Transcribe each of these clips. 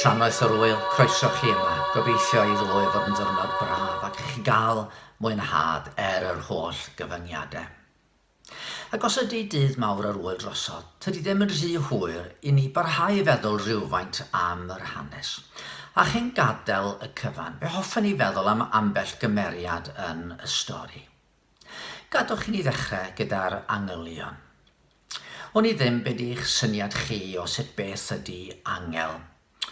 Llannoeth yr wyl, croeso chi yma. Gobeithio i ddwy fod yn ddiwrnod braf ac chi gael mwynhad yr holl gyfyngiadau. Ac os ydy dydd mawr yr wyl drosodd, tydi ddim yn rhy hwyr i ni barhau i feddwl rhywfaint am yr hanes. A chi'n gadael y cyfan, fe hoffwn i feddwl am ambell gymeriad yn y stori. Gadwch i ni ddechrau gyda'r angylion. O'n i ddim beth i'ch syniad chi o sut beth ydy angel.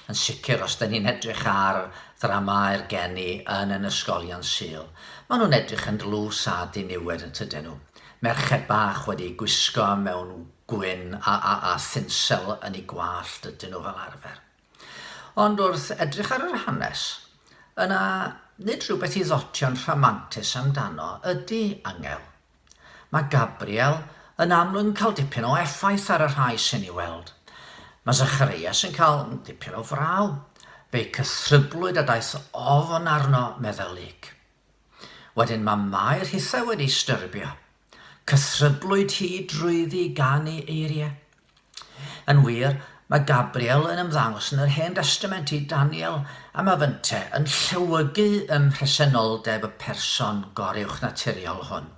Yn sicr os da ni'n edrych ar ddrama'r geni yn ysgolion Sul, maen nhw'n edrych yn dlws a diniwed yn tydyn nhw. Merched bach wedi gwisgo mewn gwyn a thinsel yn ei gwallt ydyn nhw fel arfer. Ond wrth edrych ar yr hanes, yna nid rhywbeth i ddotio'n rhamantus amdano ydy angel. Mae Gabriel yn amlwg yn cael dipyn o effaith ar y rhai sy'n ei weld. Mae Zacharias yn cael dipyn o fraw. Fe cythryblwyd a daeth ofn arno meddylig. Wedyn mae Mair hitha wedi styrbio. Cythryblwyd hi drwyddi gan ei eiriau. Yn wir, mae Gabriel yn ymddangos yn yr Hen Testament i Daniel a mae fynte yn llewygu ymhresenoldeb y person goruwch naturiol hwn.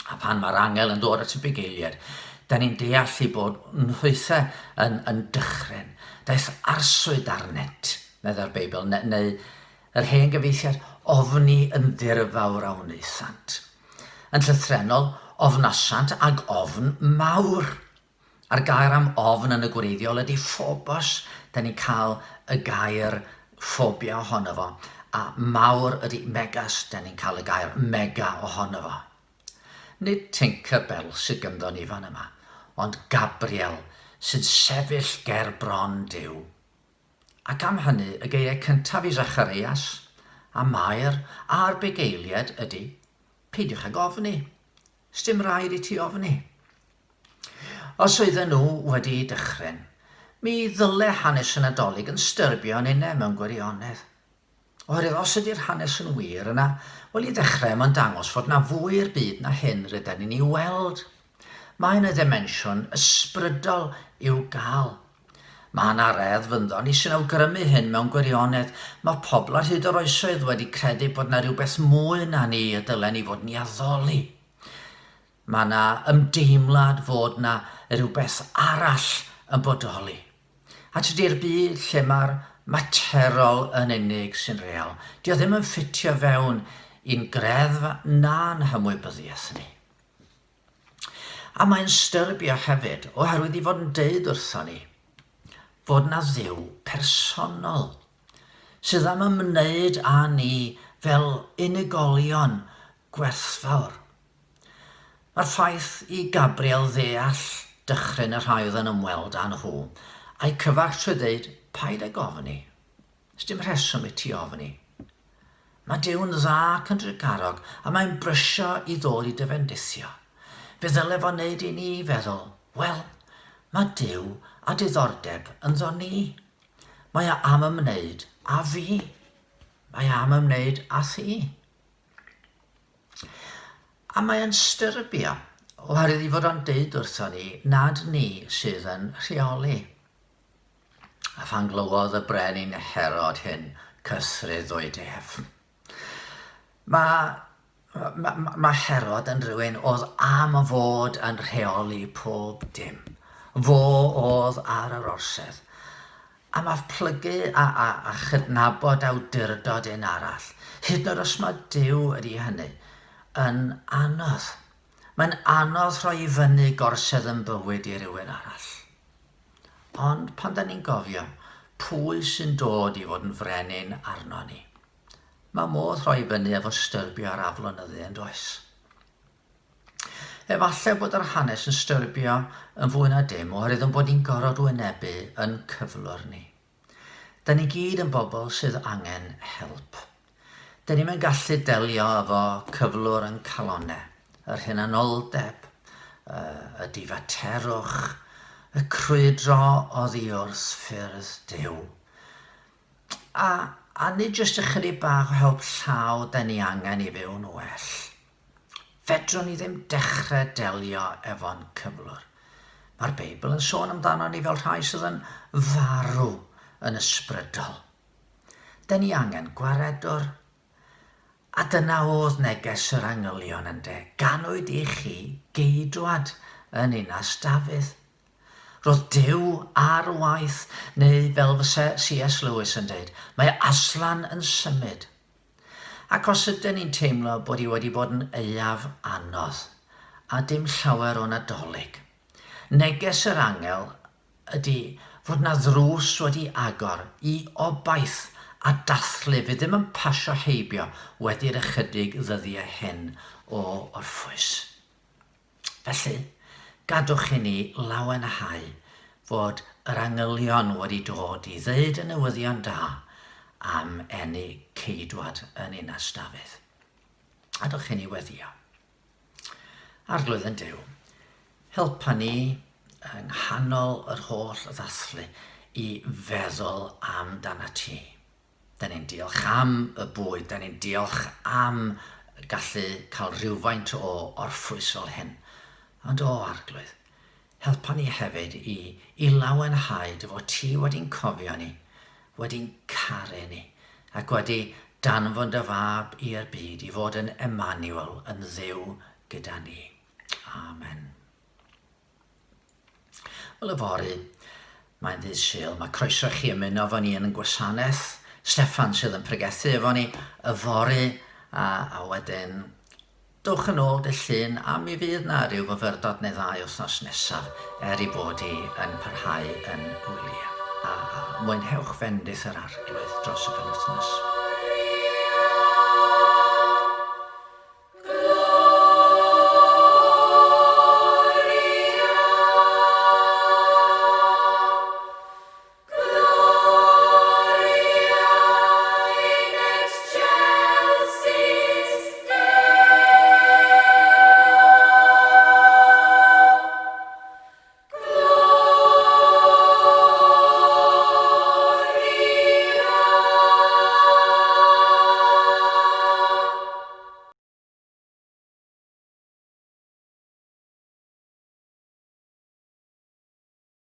A pan mae'r angel yn dod at y bugeiliad, da ni'n deall i bod nhwythau yn dychryn. Daeth arswyd arnet, medda'r Beibl, neu yr hen gyfeithiad ofni yn ddirfawr a wnaethant. Yn llythrenol, ofnasant ag ofn mawr. A'r gair am ofn yn y gwreiddiol ydy phobos. Da ni'n cael y gair phobia ohono fo. A mawr ydy megas, da ni'n cael y gair mega ohono fo. Nid Capel sydd gynddon ni fan yma, ond Gabriel sydd sefyll ger bron Duw. Ac am hynny, y geiriau cyntaf i Zacharias, a Mair, a'r bugeiliad ydy, peidiwch ag ofni. Sdim rhaid i ti ofni. Os oedden nhw wedi dychryn, mi ddyle hanes y Nadolig yn styrbio yn unau mewn gwirionedd. Oherwydd os ydy'r hanes yn wir yna, wel i ddechrau mae'n dangos fod na fwy i'r byd na hyn rydyn ni'n ei weld. Mae'n y ddimensiwn ysbrydol i'w gael. Mae'n aredd fyndon ni sy'n awgrymu hyn mewn gwirionedd. Mae pobl ar hyd yr oesoedd wedi credu bod na rhywbeth mwy na ni y dylen ni fod ni addoli. Mae na ymdeimlad fod na rhywbeth arall yn bodoli. A tydi'r byd lle mae'r materol yn unig sy'n real. Dio ddim yn ffitio fewn i'n greddf na'n hymwybyddiaeth ni. A mae'n styrbio hefyd oherwydd i fod yn deud wrthon ni fod na Dduw personol sydd am ymwneud â ni fel unigolion gwerthfawr. Mae'r ffaith i Gabriel ddeall dychryn y rhai oedd yn ymweld â nhw a'i cyfarch trwy ddeud paid ag ofni. Sdim rheswm i ti ofni. Mae Duw'n dda ac yn drigarog a mae'n brysio i ddod i dyfendithio. Fe ddyle fo wneud i ni feddwl, wel, mae Duw a diddordeb yn ddo ni. Mae am ymwneud â fi. Mae am ymwneud â thi. A mae'n styrbio oherwydd i fod o'n deud wrtho ni nad ni sydd yn rheoli. A phan glywodd y brenin Herod hyn, cythrydd o'i def. Mae Herod yn rhywun oedd am fod yn rheoli pob dim. Fo oedd ar yr orsedd. A mae plygu a chydnabod awdurdod un arall. Hyd yn oed os mae Duw ydy hynny yn anodd. Mae'n anodd rhoi i fyny gorsedd yn bywyd i rywun arall. Ond pan da ni'n gofio pwy sy'n dod i fod yn frenin arno ni, mae modd rhoi fyny efo styrbio ar aflonyddu yn does. Efallai bod yr hanes yn styrbio yn fwy na dim oherwydd yn bod ni'n gorfod wynebu yn cyflwr ni. Da ni gyd yn bobl sydd angen help. Da ni'n gallu delio efo cyflwr yn calonau, yr hunanoldeb, y difaterwch, y crwydro oddi wrth ffyrdd Duw. A nid jyst ychydig bach o help llaw da ni angen i fyw'n well. Fedrwn ni ddim dechrau delio efo'n cyflwr. Mae'r Beibl yn sôn amdano ni fel rhai sydd yn farw yn ysbrydol. Den ni angen gwaredwr. A dyna oedd neges yr angylion ynde. Ganwyd i chi geidwad yn Ninas Dafydd. Roedd Duw ar waith, neu fel fyse C.S. Lewis yn dweud, mae aslan yn symud. Ac os ydyn ni'n teimlo bod hi wedi bod yn eiaf anodd, a dim llawer o nadolig, neges yr angel ydy fod na ddrws wedi agor i obaith a dathlu fydd ddim yn pasio heibio wedi'r ychydig ddyddiau hyn o orffwys. Felly, gadwch i ni lawenhau fod yr angylion wedi dod i ddeud y newyddion da am enni ceidwad yn Ninas Dafydd. Adwch i ni weddio. Arglwydd yn Duw, helpa ni yng nghanol yr holl ddathlu i feddwl am dan y ti. Da ni'n diolch am y bwyd, da ni'n diolch am gallu cael rhywfaint o orffwys fel hyn. Ond o arglwydd, helpa ni hefyd i lawenhau dy fod ti wedi'n cofio ni, wedi'n caru ni, ac wedi danfon dy fab i'r byd i fod yn Emmanuel, yn Dduw gyda ni. Amen. Wel, y fory, mae'n ddydd Sul, mae croeso chi ymuno efo ni yn gwasanaeth. Steffan sydd yn pregethu efo ni y fory, a wedyn dowch yn ôl dy llun a mi fydd na ryw fyfyrdod neu ddau wythnos nesaf i bod hi yn parhau yn wyliau. A mwynhewch fendith yr arglwydd dros y penwythnos.